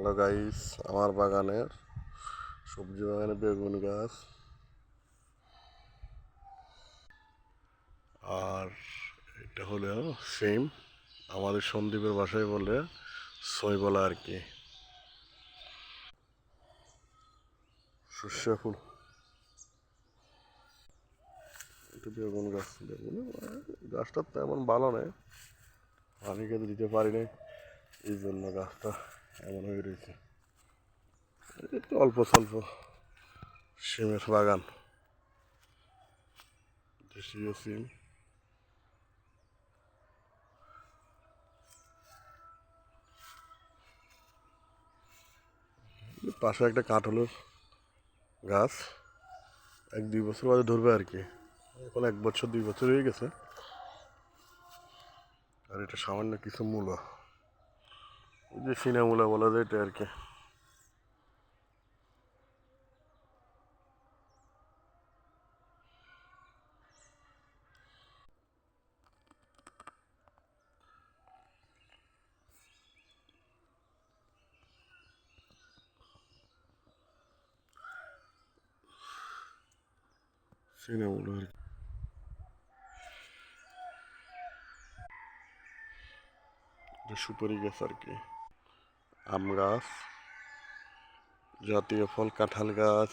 Hello guys, আমার বাগানের সবজি বাগানে বেগুন গাছ আর এটা হলো সেম আমাদের সন্দীপের বাসায় বলে সই বলা আর কি। সর্ষে ফুল, এটা বেগুন গাছ। বেগুন গাছটা তেমন ভালো নয়, পানি খেতে দিতে পারি নাই, এই জন্য গাছটা এমন হয়ে রয়েছে। একটু অল্প স্বল্প সিমের বাগান, দেশীয় সিম। পাশে একটা কাঁঠালের গাছ, 1-2 বছর বাদে ধরবে আর কি। এখন 1-2 বছর হয়ে গেছে। আর এটা সামান্য কিছু মূলা, ওই যে সিনা মূলা বলা যায় এটা আর কি। সিনা মূলা আর কি। এটা সুপারি গাছ আর কি। আম গাছ, জাতীয় ফল কাঁঠাল গাছ,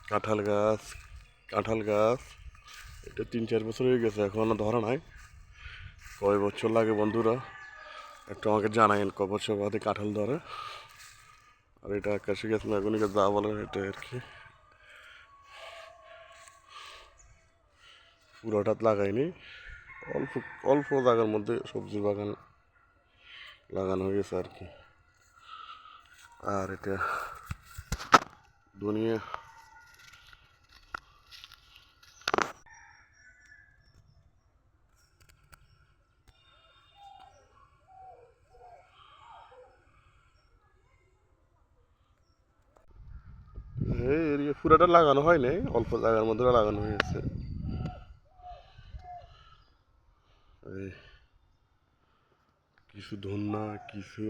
কাঁঠাল গাছ, কাঁঠাল গাছ। এটা 3-4 বছর হয়ে গেছে, এখনো ধরা নাই। কয় বছর লাগে বন্ধুরা একটু আমাকে জানাইন, ক বছর বাদে কাঁঠাল ধরে। আর এটা আকাশি গাছ, মেগুনি গাছ যা বলেন এটা আর কি। পুরোটা লাগাইনি, অল্প অল্প জায়গার মধ্যে সবজি বাগান লাগানো হয়েছে আর কি। আর এটা দুনিয়া এই এরিয়া পুরোটা লাগানো হয় নাই, অল্প জায়গার মধ্যে লাগানো হয়েছে। এই কিছু ধন্যা, কিছু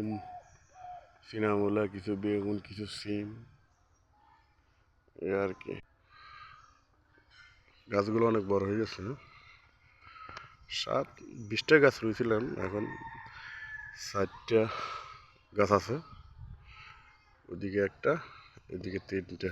সিনামূলা, কিছু বেগুন, কিছু সিম, এই আর কি। গাছগুলো অনেক বড় হয়ে গেছে। 20টা গাছ রয়েছিলাম, এখন 4টা গাছ আছে। ওদিকে একটা, এদিকে 3টা।